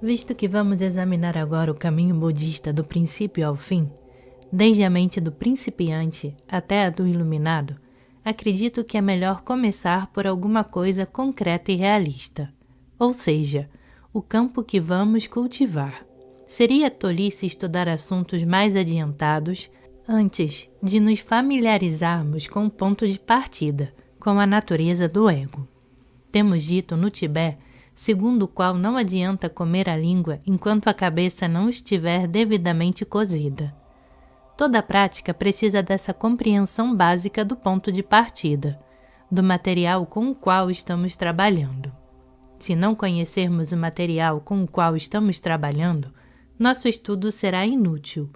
Visto que vamos examinar agora o caminho budista do princípio ao fim, desde a mente do principiante até a do iluminado, acredito que é melhor começar por alguma coisa concreta e realista, ou seja, o campo que vamos cultivar. Seria tolice estudar assuntos mais adiantados antes de nos familiarizarmos com o ponto de partida, com a natureza do ego. Temos dito no Tibete, segundo o qual não adianta comer a língua enquanto a cabeça não estiver devidamente cozida. Toda prática precisa dessa compreensão básica do ponto de partida, do material com o qual estamos trabalhando. Se não conhecermos o material com o qual estamos trabalhando, nosso estudo será inútil.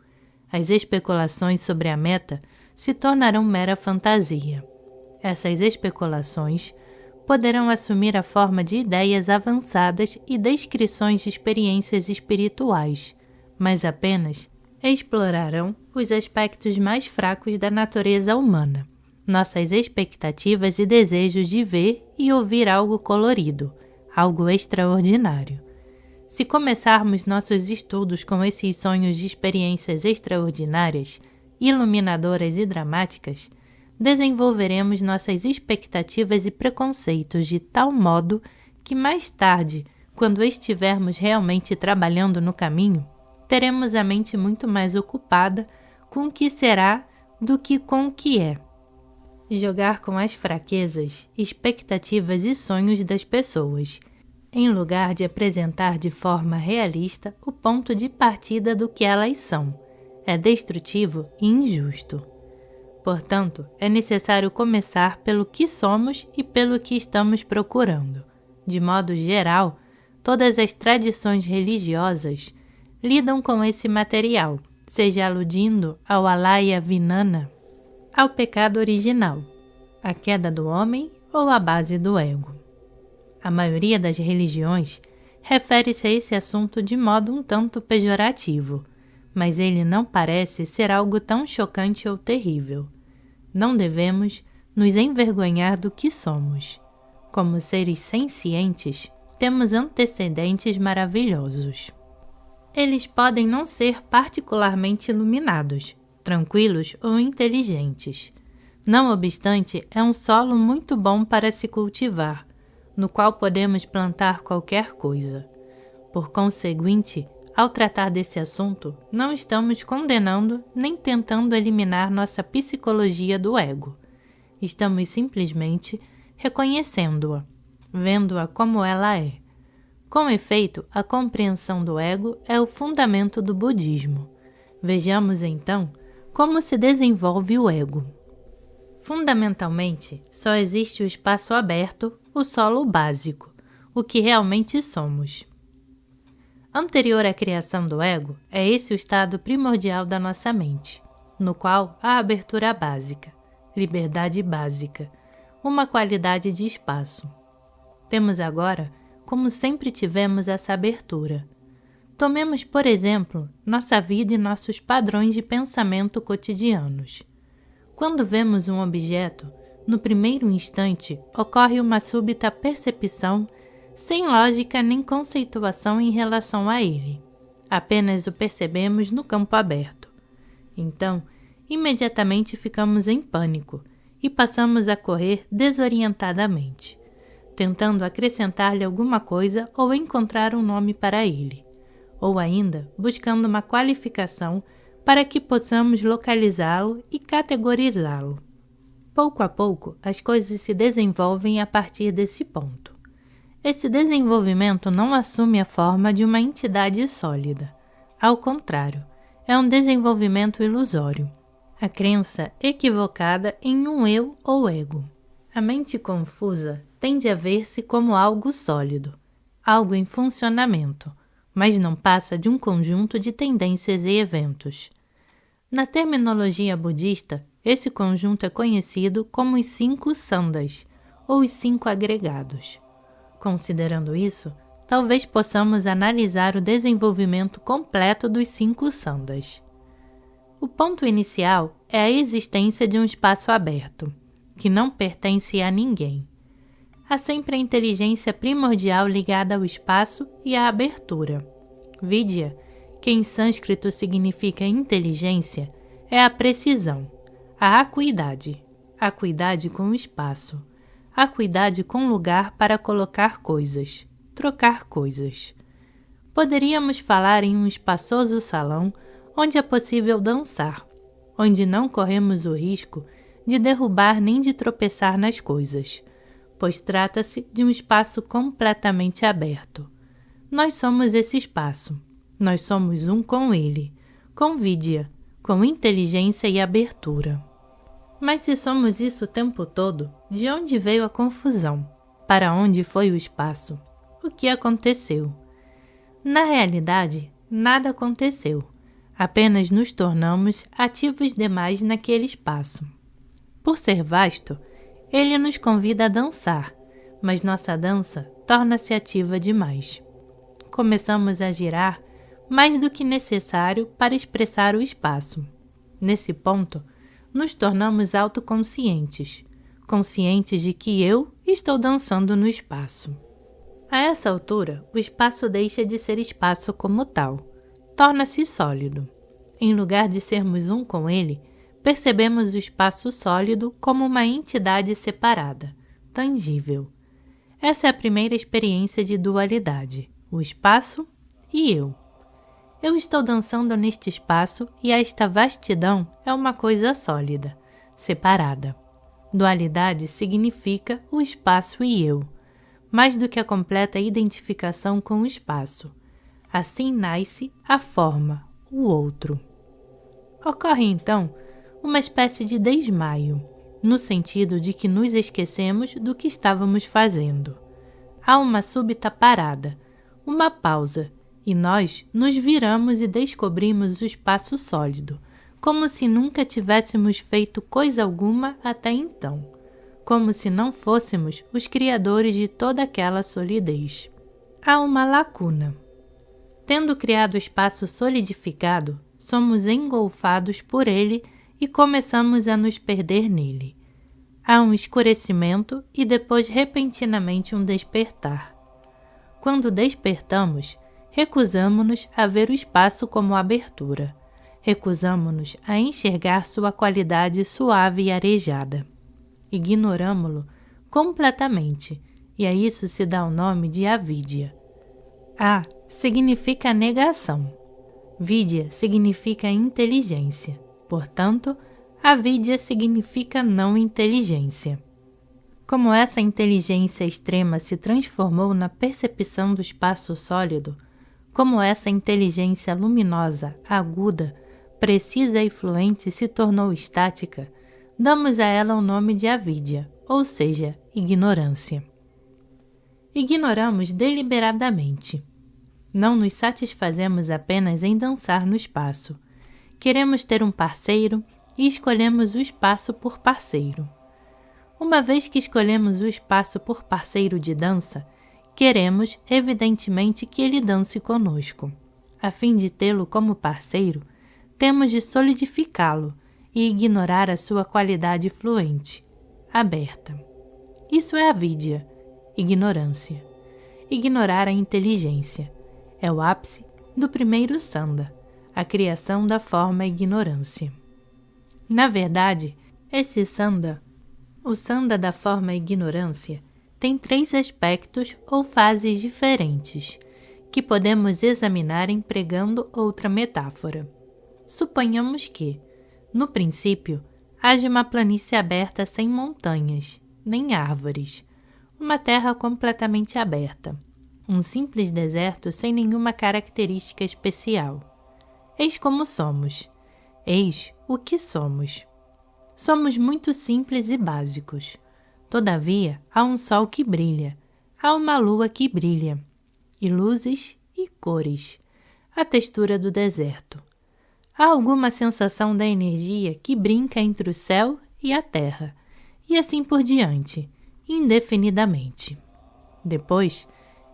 As especulações sobre a meta se tornarão mera fantasia. Essas especulações poderão assumir a forma de ideias avançadas e descrições de experiências espirituais, mas apenas explorarão os aspectos mais fracos da natureza humana, nossas expectativas e desejos de ver e ouvir algo colorido, algo extraordinário. Se começarmos nossos estudos com esses sonhos de experiências extraordinárias, iluminadoras e dramáticas, desenvolveremos nossas expectativas e preconceitos de tal modo que mais tarde, quando estivermos realmente trabalhando no caminho, teremos a mente muito mais ocupada com o que será do que com o que é. Jogar com as fraquezas, expectativas e sonhos das pessoas, em lugar de apresentar de forma realista o ponto de partida do que elas são, é destrutivo e injusto. Portanto, é necessário começar pelo que somos e pelo que estamos procurando. De modo geral, todas as tradições religiosas lidam com esse material, seja aludindo ao alaya vinana, ao pecado original, a queda do homem ou a base do ego. A maioria das religiões refere-se a esse assunto de modo um tanto pejorativo, mas ele não parece ser algo tão chocante ou terrível. Não devemos nos envergonhar do que somos. Como seres sencientes, temos antecedentes maravilhosos. Eles podem não ser particularmente iluminados, tranquilos ou inteligentes. Não obstante, é um solo muito bom para se cultivar, no qual podemos plantar qualquer coisa. Por conseguinte, ao tratar desse assunto, não estamos condenando nem tentando eliminar nossa psicologia do ego. Estamos simplesmente reconhecendo-a, vendo-a como ela é. Com efeito, a compreensão do ego é o fundamento do budismo. Vejamos então como se desenvolve o ego. Fundamentalmente, só existe o espaço aberto, o solo básico, o que realmente somos. Anterior à criação do ego, é esse o estado primordial da nossa mente, no qual há abertura básica, liberdade básica, uma qualidade de espaço. Temos agora, como sempre tivemos, essa abertura. Tomemos, por exemplo, nossa vida e nossos padrões de pensamento cotidianos. Quando vemos um objeto, no primeiro instante ocorre uma súbita percepção sem lógica nem conceituação em relação a ele. Apenas o percebemos no campo aberto. Então, imediatamente ficamos em pânico e passamos a correr desorientadamente, tentando acrescentar-lhe alguma coisa ou encontrar um nome para ele, ou ainda buscando uma qualificação para que possamos localizá-lo e categorizá-lo. Pouco a pouco, as coisas se desenvolvem a partir desse ponto. Esse desenvolvimento não assume a forma de uma entidade sólida. Ao contrário, é um desenvolvimento ilusório, a crença equivocada em um eu ou ego. A mente confusa tende a ver-se como algo sólido, algo em funcionamento, mas não passa de um conjunto de tendências e eventos. Na terminologia budista, esse conjunto é conhecido como os 5 sandas, ou os 5 agregados. Considerando isso, talvez possamos analisar o desenvolvimento completo dos 5 sandas. O ponto inicial é a existência de um espaço aberto, que não pertence a ninguém. Há sempre a inteligência primordial ligada ao espaço e à abertura, Vidya, que em sânscrito significa inteligência, é a precisão, a acuidade com o espaço, acuidade com lugar para colocar coisas, trocar coisas. Poderíamos falar em um espaçoso salão onde é possível dançar, onde não corremos o risco de derrubar nem de tropeçar nas coisas, pois trata-se de um espaço completamente aberto. Nós somos esse espaço, nós somos um com ele, com Vidya, com inteligência e abertura. Mas se somos isso o tempo todo, de onde veio a confusão? Para onde foi o espaço? O que aconteceu? Na realidade, nada aconteceu. Apenas nos tornamos ativos demais naquele espaço. Por ser vasto, ele nos convida a dançar, mas nossa dança torna-se ativa demais. Começamos a girar mais do que necessário para expressar o espaço. Nesse ponto, nos tornamos autoconscientes, conscientes de que eu estou dançando no espaço. A essa altura, o espaço deixa de ser espaço como tal, torna-se sólido. Em lugar de sermos um com ele, percebemos o espaço sólido como uma entidade separada, tangível. Essa é a primeira experiência de dualidade, o espaço e eu. Eu estou dançando neste espaço e esta vastidão é uma coisa sólida, separada. Dualidade significa o espaço e eu, mais do que a completa identificação com o espaço. Assim nasce a forma, o outro. Ocorre então uma espécie de desmaio, no sentido de que nos esquecemos do que estávamos fazendo. Há uma súbita parada, uma pausa, e nós nos viramos e descobrimos o espaço sólido, como se nunca tivéssemos feito coisa alguma até então, como se não fôssemos os criadores de toda aquela solidez. Há uma lacuna. Tendo criado o espaço solidificado, somos engolfados por ele e começamos a nos perder nele. Há um escurecimento e depois repentinamente um despertar. Quando despertamos, recusamo-nos a ver o espaço como abertura. Recusamo-nos a enxergar sua qualidade suave e arejada. Ignoramo-lo completamente, e a isso se dá o nome de avidya. A significa negação. Vidya significa inteligência. Portanto, avidya significa não inteligência. Como essa inteligência extrema se transformou na percepção do espaço sólido, como essa inteligência luminosa, aguda, precisa e fluente se tornou estática, damos a ela o nome de avidya, ou seja, ignorância. Ignoramos deliberadamente. Não nos satisfazemos apenas em dançar no espaço. Queremos ter um parceiro e escolhemos o espaço por parceiro. Uma vez que escolhemos o espaço por parceiro de dança, queremos, evidentemente, que ele dance conosco. A fim de tê-lo como parceiro, temos de solidificá-lo e ignorar a sua qualidade fluente, aberta. Isso é avidya, ignorância. Ignorar a inteligência. É o ápice do primeiro sanda, a criação da forma ignorância. Na verdade, esse sanda, o sanda da forma ignorância, tem 3 aspectos ou fases diferentes, que podemos examinar empregando outra metáfora. Suponhamos que, no princípio, haja uma planície aberta sem montanhas, nem árvores, uma terra completamente aberta, um simples deserto sem nenhuma característica especial. Eis como somos. Eis o que somos. Somos muito simples e básicos. Todavia, há um sol que brilha, há uma lua que brilha, e luzes e cores, a textura do deserto. Há alguma sensação da energia que brinca entre o céu e a terra, e assim por diante, indefinidamente. Depois,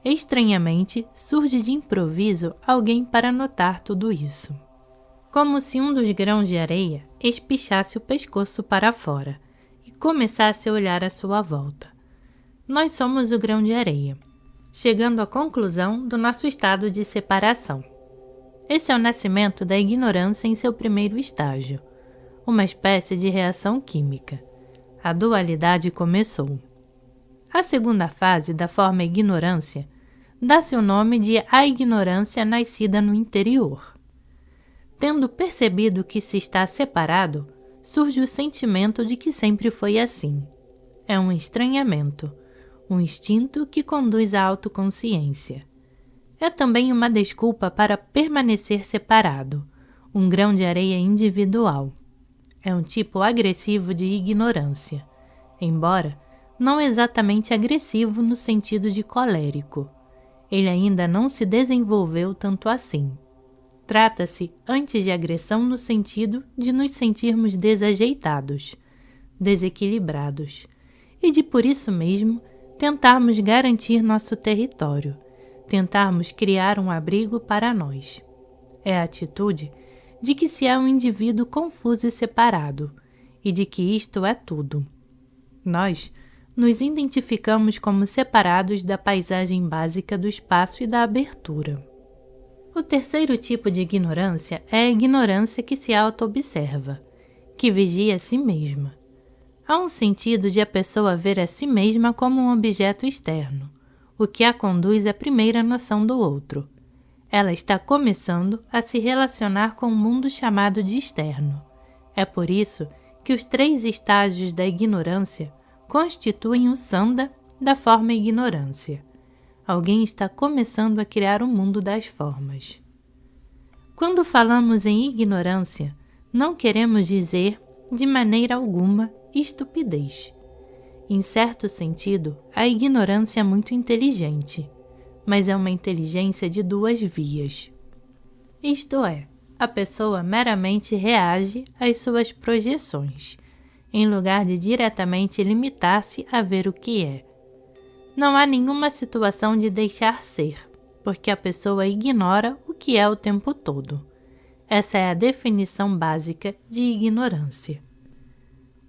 estranhamente, surge de improviso alguém para notar tudo isso. Como se um dos grãos de areia espichasse o pescoço para fora e começasse a olhar à sua volta. Nós somos o grão de areia, chegando à conclusão do nosso estado de separação. Esse é o nascimento da ignorância em seu primeiro estágio, uma espécie de reação química. A dualidade começou. A segunda fase da forma ignorância dá-se o nome de a ignorância nascida no interior. Tendo percebido que se está separado, surge o sentimento de que sempre foi assim. É um estranhamento, um instinto que conduz à autoconsciência. É também uma desculpa para permanecer separado, um grão de areia individual. É um tipo agressivo de ignorância, embora não exatamente agressivo no sentido de colérico. Ele ainda não se desenvolveu tanto assim. Trata-se antes de agressão no sentido de nos sentirmos desajeitados, desequilibrados, e de por isso mesmo tentarmos garantir nosso território, tentarmos criar um abrigo para nós. É a atitude de que se é um indivíduo confuso e separado, e de que isto é tudo. Nós nos identificamos como separados da paisagem básica do espaço e da abertura. O terceiro tipo de ignorância é a ignorância que se auto-observa, que vigia a si mesma. Há um sentido de a pessoa ver a si mesma como um objeto externo, o que a conduz à primeira noção do outro. Ela está começando a se relacionar com um mundo chamado de externo. É por isso que os 3 estágios da ignorância constituem o Sanda da forma ignorância. Alguém está começando a criar o mundo das formas. Quando falamos em ignorância, não queremos dizer, de maneira alguma, estupidez. Em certo sentido, a ignorância é muito inteligente, mas é uma inteligência de 2 vias. Isto é, a pessoa meramente reage às suas projeções, em lugar de diretamente limitar-se a ver o que é. Não há nenhuma situação de deixar ser, porque a pessoa ignora o que é o tempo todo. Essa é a definição básica de ignorância.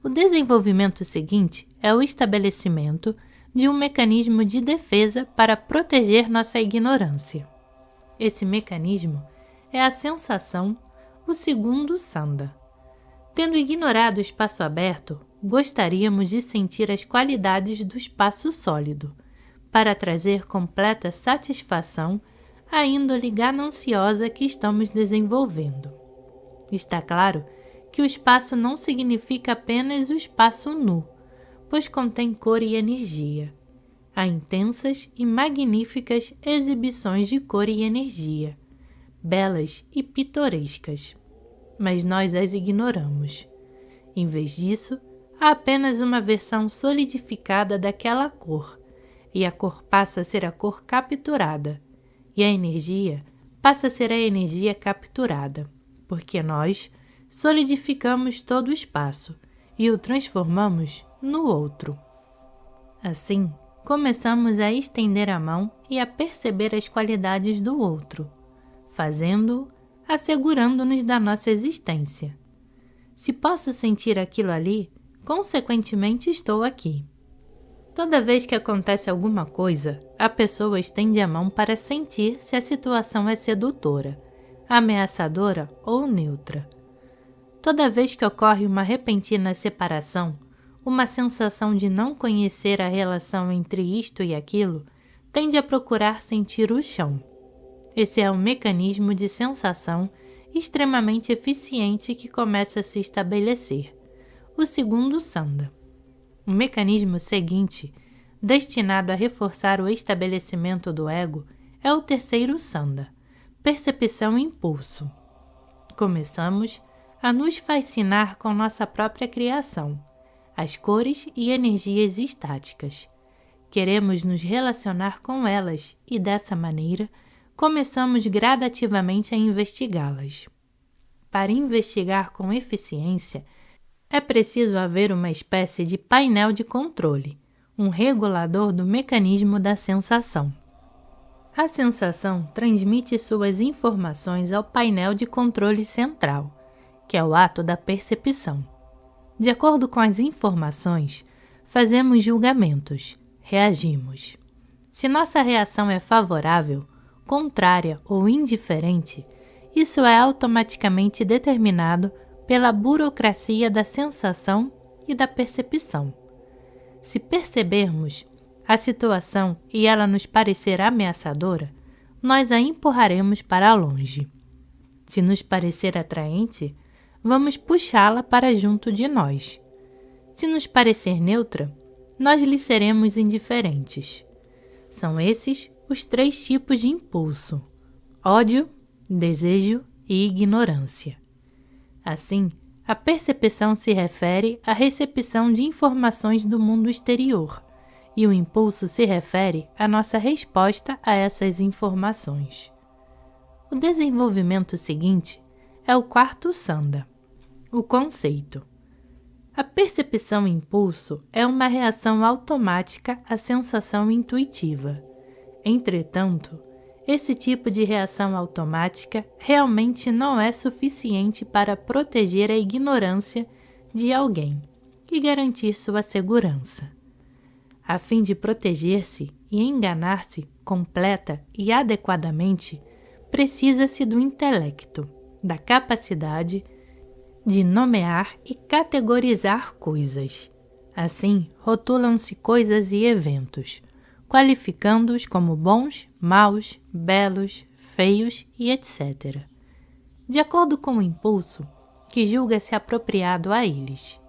O desenvolvimento seguinte é o estabelecimento de um mecanismo de defesa para proteger nossa ignorância. Esse mecanismo é a sensação, o segundo Sanda. Tendo ignorado o espaço aberto, gostaríamos de sentir as qualidades do espaço sólido, para trazer completa satisfação à índole gananciosa que estamos desenvolvendo. Está claro que o espaço não significa apenas o espaço nu, pois contém cor e energia. Há intensas e magníficas exibições de cor e energia, belas e pitorescas, mas nós as ignoramos. Em vez disso, há apenas uma versão solidificada daquela cor, e a cor passa a ser a cor capturada, e a energia passa a ser a energia capturada, porque nós solidificamos todo o espaço e o transformamos no outro. Assim, começamos a estender a mão e a perceber as qualidades do outro, fazendo-o assegurando-nos da nossa existência. Se posso sentir aquilo ali, consequentemente estou aqui. Toda vez que acontece alguma coisa, a pessoa estende a mão para sentir se a situação é sedutora, ameaçadora ou neutra. Toda vez que ocorre uma repentina separação, uma sensação de não conhecer a relação entre isto e aquilo, tende a procurar sentir o chão. Esse é um mecanismo de sensação extremamente eficiente que começa a se estabelecer, o segundo Sanda. O mecanismo seguinte, destinado a reforçar o estabelecimento do ego, é o terceiro Sanda, percepção e impulso. Começamos a nos fascinar com nossa própria criação, as cores e energias estáticas. Queremos nos relacionar com elas e, dessa maneira, começamos gradativamente a investigá-las. Para investigar com eficiência, é preciso haver uma espécie de painel de controle, um regulador do mecanismo da sensação. A sensação transmite suas informações ao painel de controle central, que é o ato da percepção. De acordo com as informações, fazemos julgamentos, reagimos. Se nossa reação é favorável, contrária ou indiferente, isso é automaticamente determinado pela burocracia da sensação e da percepção. Se percebermos a situação e ela nos parecer ameaçadora, nós a empurraremos para longe. Se nos parecer atraente, vamos puxá-la para junto de nós. Se nos parecer neutra, nós lhe seremos indiferentes. São esses os 3 tipos de impulso: ódio, desejo e ignorância. Assim, a percepção se refere à recepção de informações do mundo exterior, e o impulso se refere à nossa resposta a essas informações. O desenvolvimento seguinte é o 4º Sanda, o conceito. A percepção impulso é uma reação automática à sensação intuitiva. Entretanto, esse tipo de reação automática realmente não é suficiente para proteger a ignorância de alguém e garantir sua segurança. A fim de proteger-se e enganar-se completa e adequadamente, precisa-se do intelecto, da capacidade de nomear e categorizar coisas. Assim, rotulam-se coisas e eventos, qualificando-os como bons, maus, belos, feios e etc., de acordo com o impulso que julga-se apropriado a eles.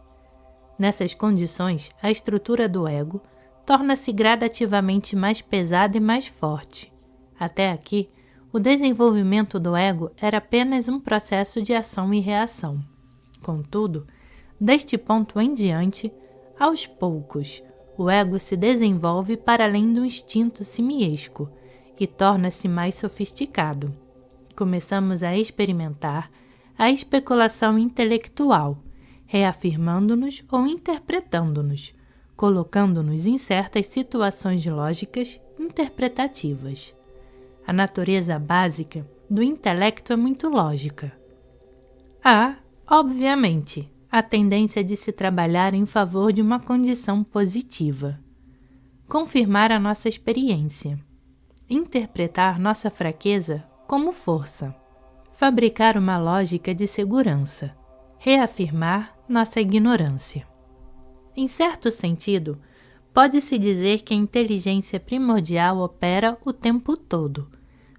Nessas condições, a estrutura do ego torna-se gradativamente mais pesada e mais forte. Até aqui, o desenvolvimento do ego era apenas um processo de ação e reação. Contudo, deste ponto em diante, aos poucos, o ego se desenvolve para além do instinto simiesco e torna-se mais sofisticado. Começamos a experimentar a especulação intelectual, reafirmando-nos ou interpretando-nos, colocando-nos em certas situações lógicas interpretativas. A natureza básica do intelecto é muito lógica. Há, obviamente, a tendência de se trabalhar em favor de uma condição positiva. Confirmar a nossa experiência. Interpretar nossa fraqueza como força. Fabricar uma lógica de segurança. Reafirmar nossa ignorância. Em certo sentido, pode-se dizer que a inteligência primordial opera o tempo todo,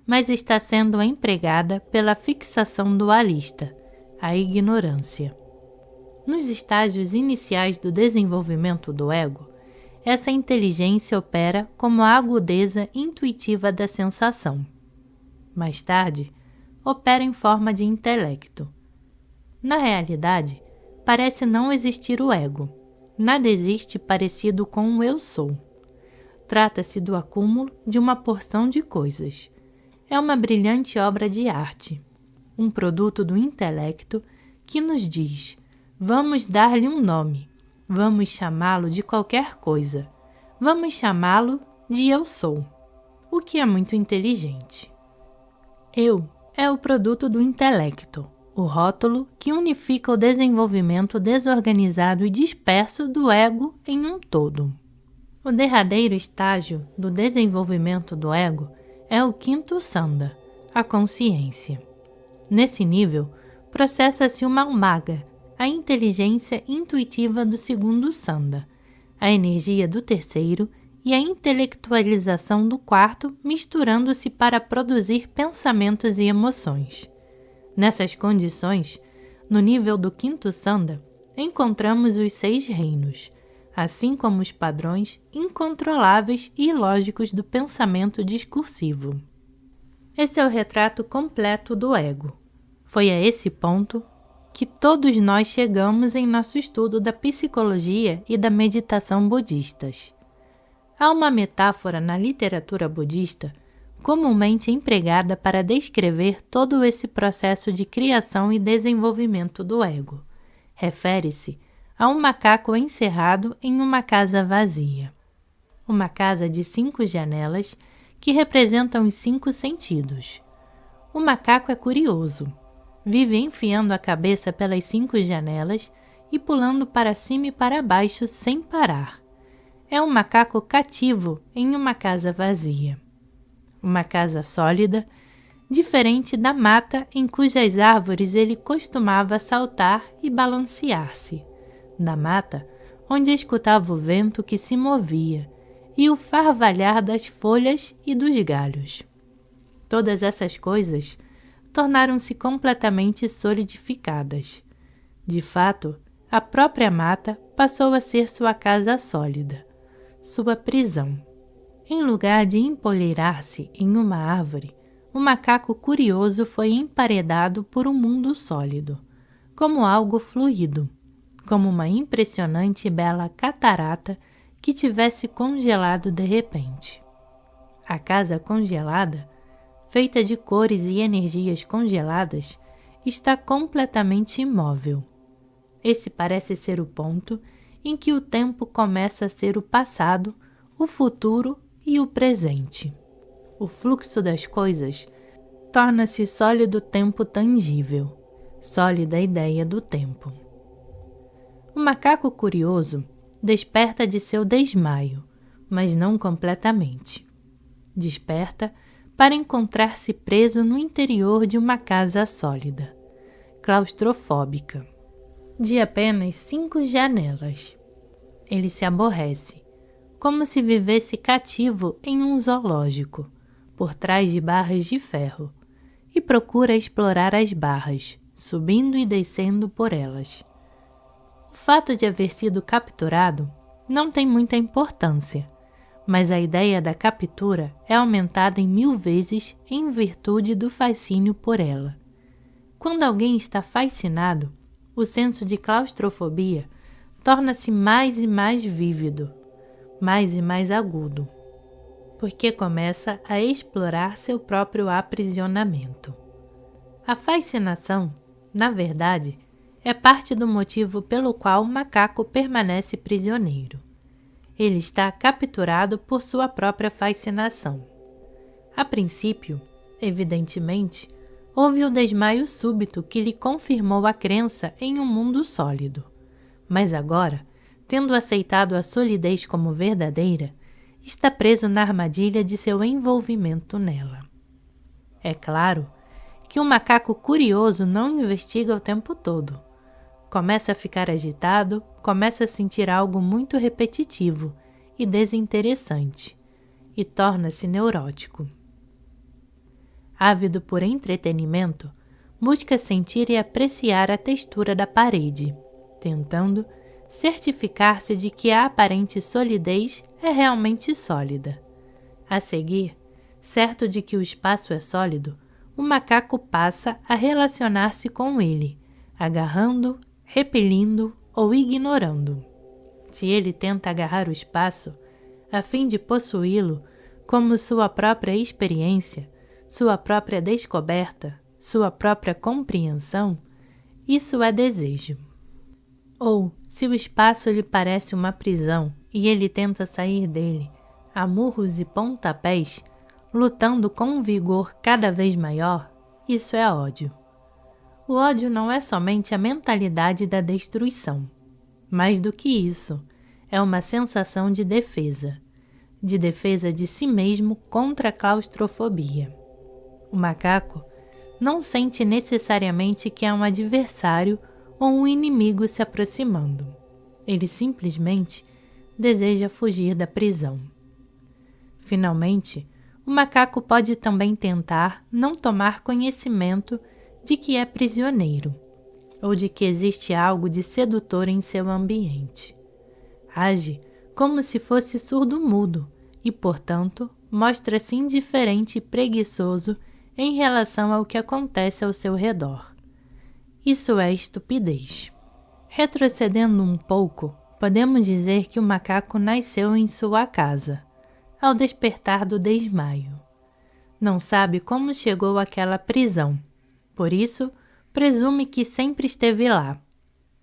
mas está sendo empregada pela fixação dualista, a ignorância. Nos estágios iniciais do desenvolvimento do ego, essa inteligência opera como a agudeza intuitiva da sensação. Mais tarde, opera em forma de intelecto. Na realidade, parece não existir o ego. Nada existe parecido com o eu sou. Trata-se do acúmulo de uma porção de coisas. É uma brilhante obra de arte, um produto do intelecto que nos diz: vamos dar-lhe um nome, vamos chamá-lo de qualquer coisa, vamos chamá-lo de eu sou, o que é muito inteligente. Eu é o produto do intelecto, o rótulo que unifica o desenvolvimento desorganizado e disperso do ego em um todo. O derradeiro estágio do desenvolvimento do ego é o 5º Sanda, a consciência. Nesse nível, processa-se uma almaga, a inteligência intuitiva do 2º Sanda, a energia do 3º e a intelectualização do 4º misturando-se para produzir pensamentos e emoções. Nessas condições, no nível do 5º Sanda, encontramos os 6 reinos, assim como os padrões incontroláveis e ilógicos do pensamento discursivo. Esse é o retrato completo do ego. Foi a esse ponto que todos nós chegamos em nosso estudo da psicologia e da meditação budistas. Há uma metáfora na literatura budista comumente empregada para descrever todo esse processo de criação e desenvolvimento do ego. Refere-se a um macaco encerrado em uma casa vazia. Uma casa de 5 janelas que representam os 5 sentidos. O macaco é curioso. Vive enfiando a cabeça pelas 5 janelas e pulando para cima e para baixo sem parar. É um macaco cativo em uma casa vazia. Uma casa sólida, diferente da mata em cujas árvores ele costumava saltar e balancear-se, da mata onde escutava o vento que se movia e o farvalhar das folhas e dos galhos. Todas essas coisas tornaram-se completamente solidificadas. De fato, a própria mata passou a ser sua casa sólida, sua prisão. Em lugar de empolheirar-se em uma árvore, o macaco curioso foi emparedado por um mundo sólido, como algo fluido, como uma impressionante e bela catarata que tivesse congelado de repente. A casa congelada, feita de cores e energias congeladas, está completamente imóvel. Esse parece ser o ponto em que o tempo começa a ser o passado, o futuro e o presente. O fluxo das coisas torna-se sólido tempo tangível, sólida a ideia do tempo. O macaco curioso desperta de seu desmaio, mas não completamente. Desperta para encontrar-se preso no interior de uma casa sólida, claustrofóbica, de apenas 5 janelas. Ele se aborrece, como se vivesse cativo em um zoológico, por trás de barras de ferro, e procura explorar as barras, subindo e descendo por elas. O fato de haver sido capturado não tem muita importância, mas a ideia da captura é aumentada em 1000 vezes em virtude do fascínio por ela. Quando alguém está fascinado, o senso de claustrofobia torna-se mais e mais vívido, mais e mais agudo, porque começa a explorar seu próprio aprisionamento. A fascinação, na verdade, é parte do motivo pelo qual o macaco permanece prisioneiro. Ele está capturado por sua própria fascinação. A princípio, evidentemente, houve o desmaio súbito que lhe confirmou a crença em um mundo sólido. Mas agora, tendo aceitado a solidez como verdadeira, está preso na armadilha de seu envolvimento nela. É claro que o macaco curioso não investiga o tempo todo. Começa a ficar agitado, começa a sentir algo muito repetitivo e desinteressante, e torna-se neurótico. Ávido por entretenimento, busca sentir e apreciar a textura da parede, tentando certificar-se de que a aparente solidez é realmente sólida. A seguir, certo de que o espaço é sólido, o macaco passa a relacionar-se com ele, agarrando, repelindo ou ignorando. Se ele tenta agarrar o espaço, a fim de possuí-lo como sua própria experiência, sua própria descoberta, sua própria compreensão, isso é desejo. Ou, se o espaço lhe parece uma prisão e ele tenta sair dele, a murros e pontapés, lutando com um vigor cada vez maior, isso é ódio. O ódio não é somente a mentalidade da destruição. Mais do que isso, é uma sensação de defesa de si mesmo contra a claustrofobia. O macaco não sente necessariamente que há um adversário ou um inimigo se aproximando. Ele simplesmente deseja fugir da prisão. Finalmente, o macaco pode também tentar não tomar conhecimento de que é prisioneiro, ou de que existe algo de sedutor em seu ambiente. Age como se fosse surdo-mudo e, portanto, mostra-se indiferente e preguiçoso em relação ao que acontece ao seu redor. Isso é estupidez. Retrocedendo um pouco, podemos dizer que o macaco nasceu em sua casa, ao despertar do desmaio. Não sabe como chegou àquela prisão, por isso, presume que sempre esteve lá,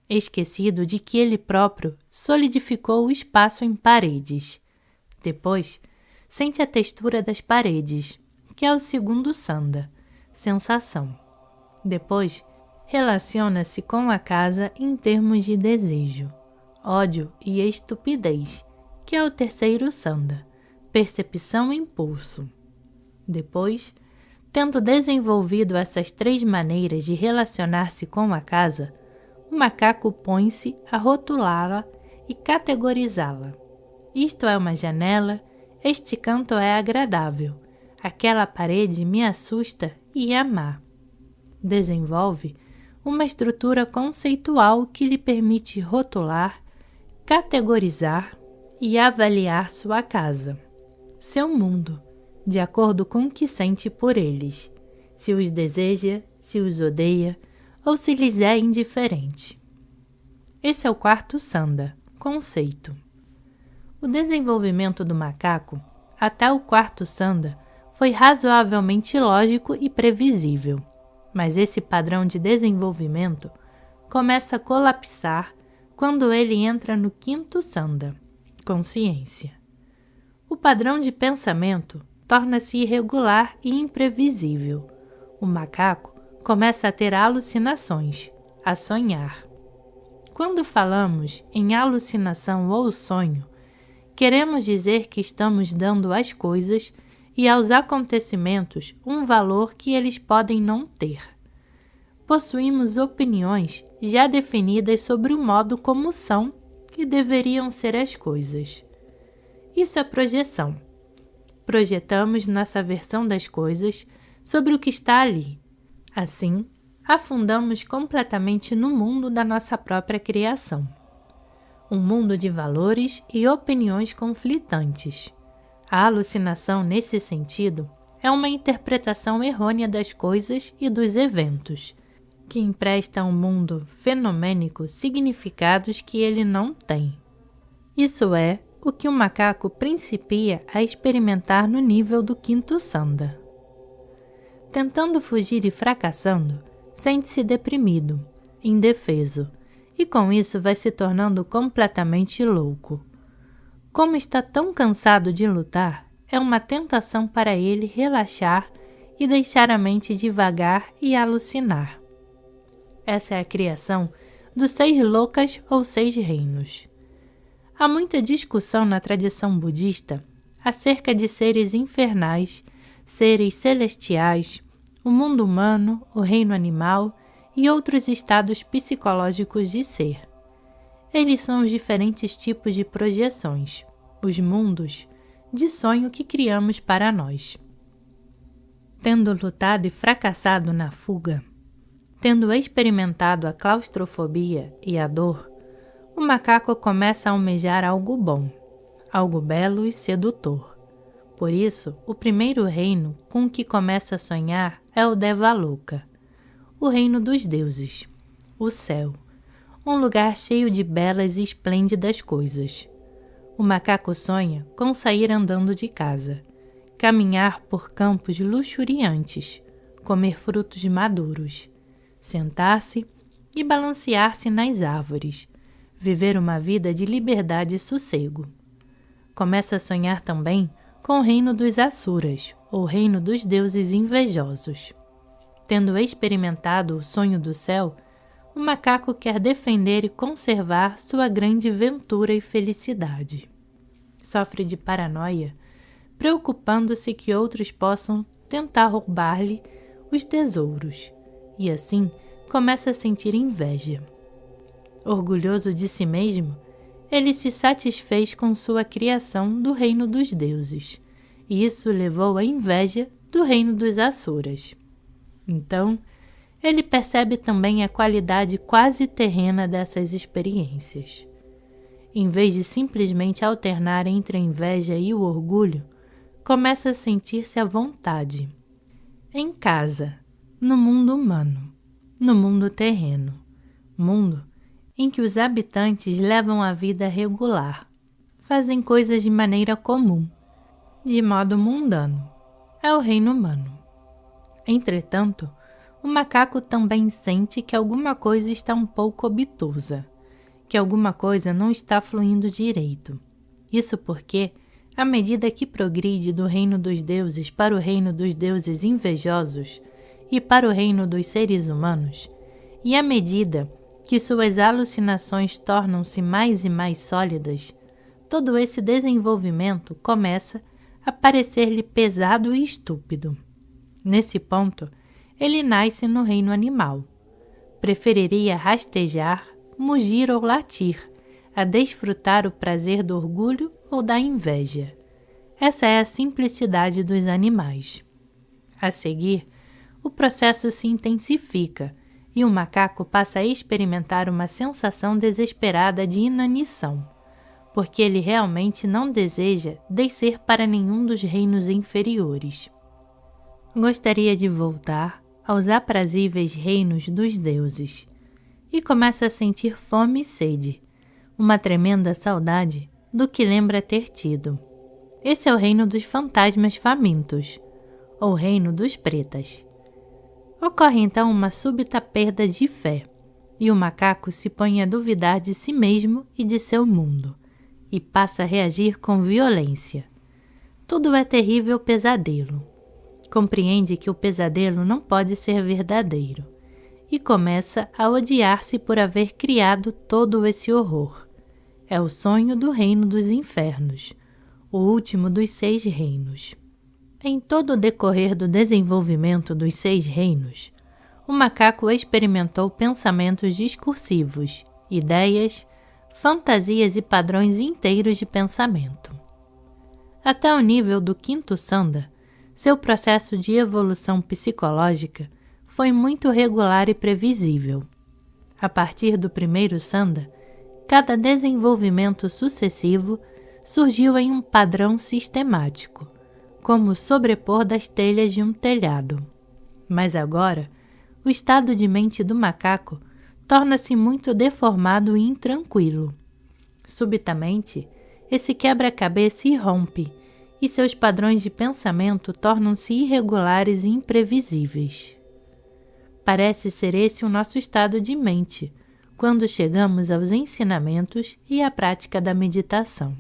esquecido de que ele próprio solidificou o espaço em paredes. Depois, sente a textura das paredes, que é o segundo sanda, sensação. Depois, relaciona-se com a casa em termos de desejo, ódio e estupidez, que é o terceiro sanda, percepção e impulso. Depois, Tendo desenvolvido essas 3 maneiras de relacionar-se com a casa, o macaco põe-se a rotulá-la e categorizá-la. Isto é uma janela, este canto é agradável, aquela parede me assusta e é má. Desenvolve uma estrutura conceitual que lhe permite rotular, categorizar e avaliar sua casa, seu mundo, de acordo com o que sente por eles, se os deseja, se os odeia ou se lhes é indiferente. Esse é o 4º Sanda, conceito. O desenvolvimento do macaco, até o 4º Sanda, foi razoavelmente lógico e previsível, mas esse padrão de desenvolvimento começa a colapsar quando ele entra no 5º Sanda, consciência. O padrão de pensamento torna-se irregular e imprevisível. O macaco começa a ter alucinações, a sonhar. Quando falamos em alucinação ou sonho, queremos dizer que estamos dando às coisas e aos acontecimentos um valor que eles podem não ter. Possuímos opiniões já definidas sobre o modo como são e deveriam ser as coisas. Isso é projeção. Projetamos nossa versão das coisas sobre o que está ali. Assim, afundamos completamente no mundo da nossa própria criação. Um mundo de valores e opiniões conflitantes. A alucinação, nesse sentido, é uma interpretação errônea das coisas e dos eventos, que empresta ao mundo fenomênico significados que ele não tem. Isso é o que o macaco principia a experimentar no nível do 5º Sanda. Tentando fugir e fracassando, sente-se deprimido, indefeso, e com isso vai se tornando completamente louco. Como está tão cansado de lutar, é uma tentação para ele relaxar e deixar a mente divagar e alucinar. Essa é a criação dos 6 lokas ou 6 reinos. Há muita discussão na tradição budista acerca de seres infernais, seres celestiais, o mundo humano, o reino animal e outros estados psicológicos de ser. Eles são os diferentes tipos de projeções, os mundos de sonho que criamos para nós. Tendo lutado e fracassado na fuga, tendo experimentado a claustrofobia e a dor, o macaco começa a almejar algo bom, algo belo e sedutor. Por isso, o primeiro reino com que começa a sonhar é o Devaloka, o reino dos deuses, o céu, um lugar cheio de belas e esplêndidas coisas. O macaco sonha com sair andando de casa, caminhar por campos luxuriantes, comer frutos maduros, sentar-se e balancear-se nas árvores, viver uma vida de liberdade e sossego. Começa a sonhar também com o reino dos Asuras, ou reino dos deuses invejosos. Tendo experimentado o sonho do céu, o macaco quer defender e conservar sua grande ventura e felicidade. Sofre de paranoia, preocupando-se que outros possam tentar roubar-lhe os tesouros, e assim começa a sentir inveja. Orgulhoso de si mesmo, ele se satisfez com sua criação do reino dos deuses, e isso levou à inveja do reino dos Asuras. Então, ele percebe também a qualidade quase terrena dessas experiências. Em vez de simplesmente alternar entre a inveja e o orgulho, começa a sentir-se à vontade. Em casa, no mundo humano, no mundo terreno, mundo em que os habitantes levam a vida regular, fazem coisas de maneira comum, de modo mundano. É o reino humano. Entretanto, o macaco também sente que alguma coisa está um pouco obtusa, que alguma coisa não está fluindo direito. Isso porque, à medida que progride do reino dos deuses para o reino dos deuses invejosos e para o reino dos seres humanos, e à medida que suas alucinações tornam-se mais e mais sólidas, todo esse desenvolvimento começa a parecer-lhe pesado e estúpido. Nesse ponto, ele nasce no reino animal. Preferiria rastejar, mugir ou latir, a desfrutar o prazer do orgulho ou da inveja. Essa é a simplicidade dos animais. A seguir, o processo se intensifica e o macaco passa a experimentar uma sensação desesperada de inanição, porque ele realmente não deseja descer para nenhum dos reinos inferiores. Gostaria de voltar aos aprazíveis reinos dos deuses e começa a sentir fome e sede, uma tremenda saudade do que lembra ter tido. Esse é o reino dos fantasmas famintos, ou reino dos pretas. Ocorre então uma súbita perda de fé, e o macaco se põe a duvidar de si mesmo e de seu mundo, e passa a reagir com violência. Tudo é terrível pesadelo. Compreende que o pesadelo não pode ser verdadeiro, e começa a odiar-se por haver criado todo esse horror. É o sonho do reino dos infernos, o último dos 6 reinos. Em todo o decorrer do desenvolvimento dos 6 reinos, o macaco experimentou pensamentos discursivos, ideias, fantasias e padrões inteiros de pensamento. Até o nível do 5º Sanda, seu processo de evolução psicológica foi muito regular e previsível. A partir do 1º Sanda, cada desenvolvimento sucessivo surgiu em um padrão sistemático, como o sobrepor das telhas de um telhado. Mas agora, o estado de mente do macaco torna-se muito deformado e intranquilo. Subitamente, esse quebra-cabeça irrompe e seus padrões de pensamento tornam-se irregulares e imprevisíveis. Parece ser esse o nosso estado de mente, quando chegamos aos ensinamentos e à prática da meditação.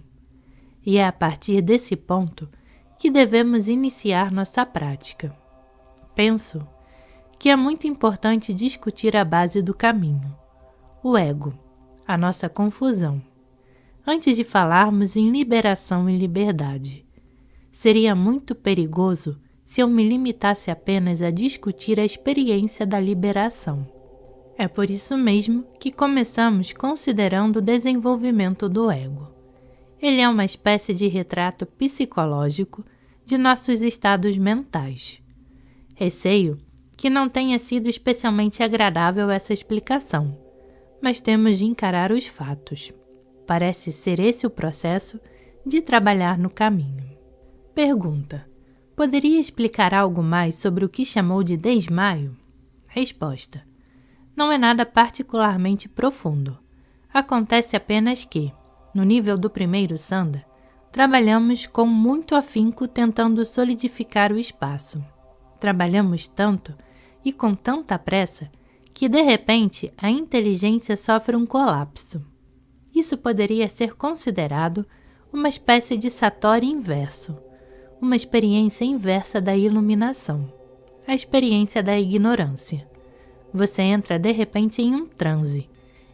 E é a partir desse ponto que devemos iniciar nossa prática. Penso que é muito importante discutir a base do caminho, o ego, a nossa confusão, antes de falarmos em liberação e liberdade. Seria muito perigoso se eu me limitasse apenas a discutir a experiência da liberação. É por isso mesmo que começamos considerando o desenvolvimento do ego. Ele é uma espécie de retrato psicológico de nossos estados mentais. Receio que não tenha sido especialmente agradável essa explicação, mas temos de encarar os fatos. Parece ser esse o processo de trabalhar no caminho. Pergunta: poderia explicar algo mais sobre o que chamou de desmaio? Resposta: não é nada particularmente profundo. Acontece apenas que, no nível do 1º Sanda, trabalhamos com muito afinco tentando solidificar o espaço. Trabalhamos tanto e com tanta pressa que, de repente, a inteligência sofre um colapso. Isso poderia ser considerado uma espécie de satori inverso, uma experiência inversa da iluminação, a experiência da ignorância. Você entra de repente em um transe,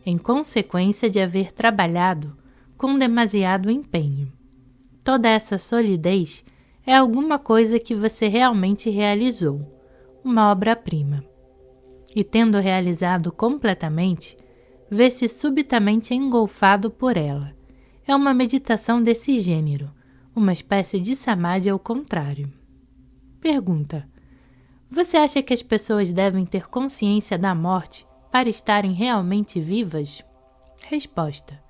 em consequência de haver trabalhado com demasiado empenho. Toda essa solidez é alguma coisa que você realmente realizou, uma obra-prima. E tendo realizado completamente, vê-se subitamente engolfado por ela. É uma meditação desse gênero, uma espécie de samadhi ao contrário. Pergunta: você acha que as pessoas devem ter consciência da morte para estarem realmente vivas? Resposta: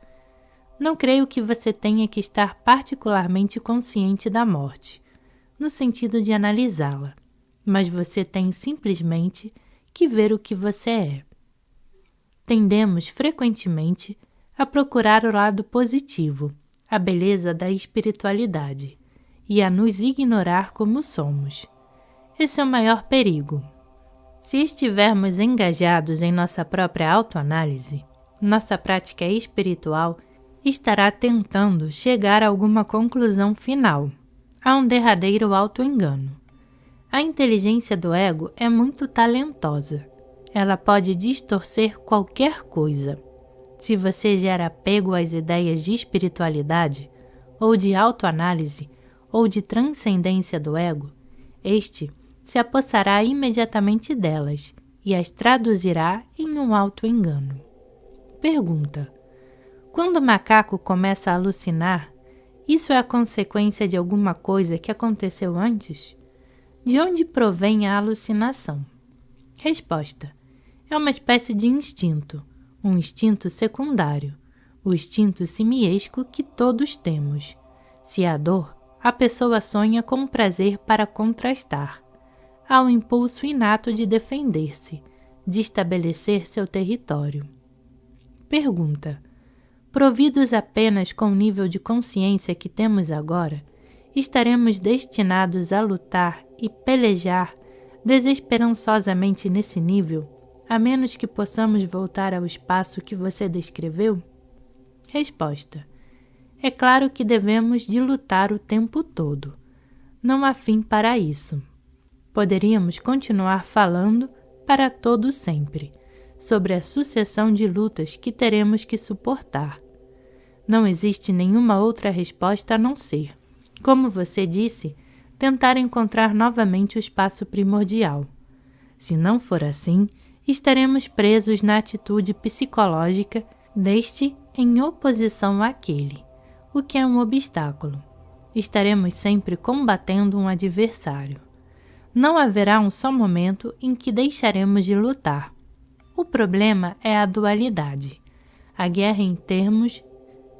não creio que você tenha que estar particularmente consciente da morte, no sentido de analisá-la, mas você tem simplesmente que ver o que você é. Tendemos frequentemente a procurar o lado positivo, a beleza da espiritualidade, e a nos ignorar como somos. Esse é o maior perigo. Se estivermos engajados em nossa própria autoanálise, nossa prática espiritual estará tentando chegar a alguma conclusão final, a um derradeiro auto-engano. A inteligência do ego é muito talentosa. Ela pode distorcer qualquer coisa. Se você gera apego às ideias de espiritualidade, ou de autoanálise, ou de transcendência do ego, este se apossará imediatamente delas e as traduzirá em um auto-engano. Pergunta: quando o macaco começa a alucinar, isso é a consequência de alguma coisa que aconteceu antes? De onde provém a alucinação? Resposta: é uma espécie de instinto, um instinto secundário, o instinto simiesco que todos temos. Se há dor, a pessoa sonha com prazer para contrastar. Há o impulso inato de defender-se, de estabelecer seu território. Pergunta: providos apenas com o nível de consciência que temos agora, estaremos destinados a lutar e pelejar desesperançosamente nesse nível, a menos que possamos voltar ao espaço que você descreveu? Resposta: é claro que devemos de lutar o tempo todo. Não há fim para isso. Poderíamos continuar falando para todo sempre sobre a sucessão de lutas que teremos que suportar. Não existe nenhuma outra resposta a não ser, como você disse, tentar encontrar novamente o espaço primordial. Se não for assim, estaremos presos na atitude psicológica deste em oposição àquele, o que é um obstáculo. Estaremos sempre combatendo um adversário. Não haverá um só momento em que deixaremos de lutar. O problema é a dualidade, a guerra em termos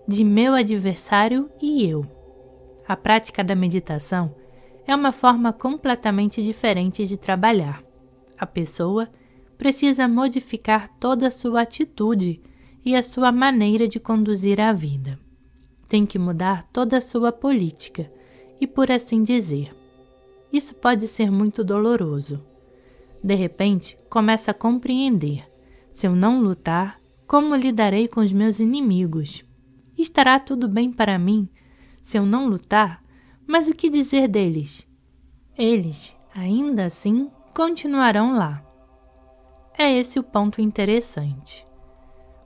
de meu adversário e eu. A prática da meditação é uma forma completamente diferente de trabalhar. A pessoa precisa modificar toda a sua atitude e a sua maneira de conduzir a vida. Tem que mudar toda a sua política e, por assim dizer. Isso pode ser muito doloroso. De repente, começa a compreender: se eu não lutar, como lidarei com os meus inimigos? Estará tudo bem para mim se eu não lutar? Mas o que dizer deles? Eles, ainda assim, continuarão lá. É esse o ponto interessante.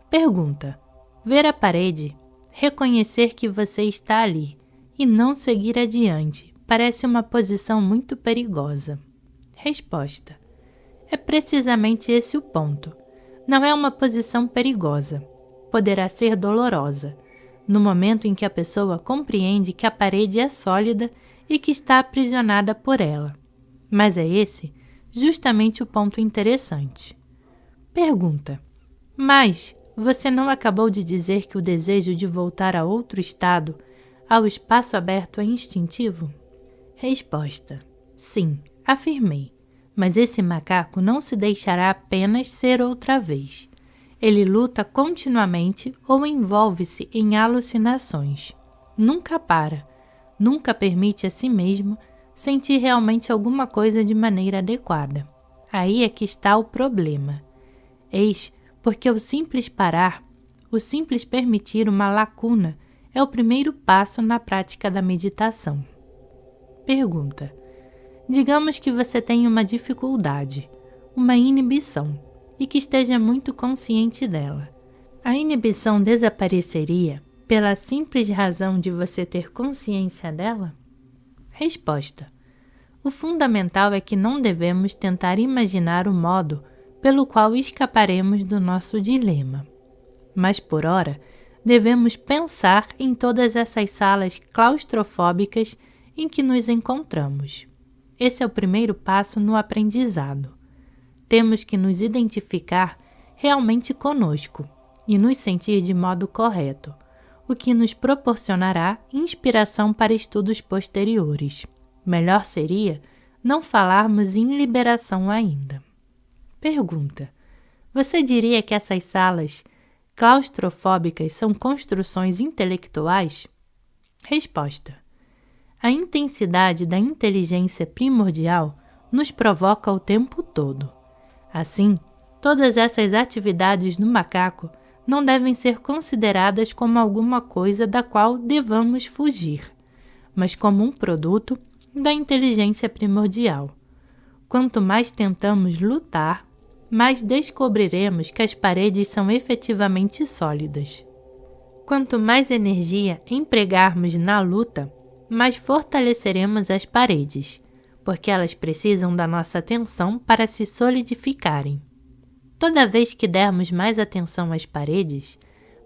Pergunta: ver a parede, reconhecer que você está ali e não seguir adiante parece uma posição muito perigosa. Resposta: é precisamente esse o ponto. Não é uma posição perigosa. Poderá ser dolorosa, no momento em que a pessoa compreende que a parede é sólida e que está aprisionada por ela. Mas é esse justamente o ponto interessante. Pergunta: mas você não acabou de dizer que o desejo de voltar a outro estado, ao espaço aberto, é instintivo? Resposta: sim, afirmei. Mas esse macaco não se deixará apenas ser outra vez. Ele luta continuamente ou envolve-se em alucinações. Nunca para, nunca permite a si mesmo sentir realmente alguma coisa de maneira adequada. Aí é que está o problema. Eis porque o simples parar, o simples permitir uma lacuna, é o primeiro passo na prática da meditação. Pergunta: digamos que você tenha uma dificuldade, uma inibição, e que esteja muito consciente dela. A inibição desapareceria pela simples razão de você ter consciência dela? Resposta: o fundamental é que não devemos tentar imaginar o modo pelo qual escaparemos do nosso dilema. Mas, por ora, devemos pensar em todas essas salas claustrofóbicas em que nos encontramos. Esse é o primeiro passo no aprendizado. Temos que nos identificar realmente conosco e nos sentir de modo correto, o que nos proporcionará inspiração para estudos posteriores. Melhor seria não falarmos em liberação ainda. Pergunta: você diria que essas salas claustrofóbicas são construções intelectuais? Resposta: a intensidade da inteligência primordial nos provoca o tempo todo. Assim, todas essas atividades no macaco não devem ser consideradas como alguma coisa da qual devamos fugir, mas como um produto da inteligência primordial. Quanto mais tentamos lutar, mais descobriremos que as paredes são efetivamente sólidas. Quanto mais energia empregarmos na luta, mais fortaleceremos as paredes, porque elas precisam da nossa atenção para se solidificarem. Toda vez que dermos mais atenção às paredes,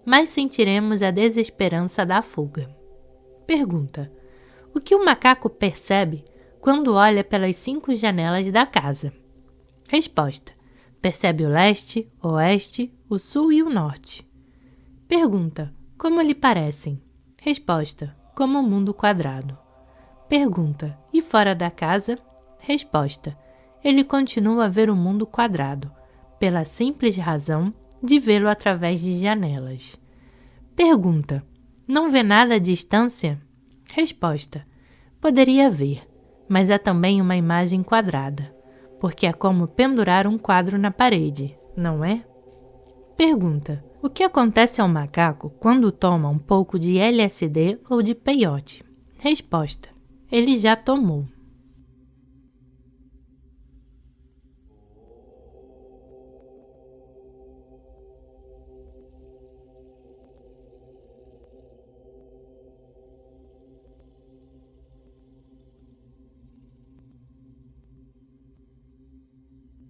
mais sentiremos a desesperança da fuga. Pergunta: o que o macaco percebe quando olha pelas 5 janelas da casa? Resposta: percebe o leste, o oeste, o sul e o norte. Pergunta: como lhe parecem? Resposta: como um mundo quadrado. Pergunta: e fora da casa? Resposta: ele continua a ver o mundo quadrado, pela simples razão de vê-lo através de janelas. Pergunta: não vê nada à distância? Resposta: poderia ver, mas é também uma imagem quadrada, porque é como pendurar um quadro na parede, não é? Pergunta: o que acontece ao macaco quando toma um pouco de LSD ou de peiote? Resposta: ele já tomou.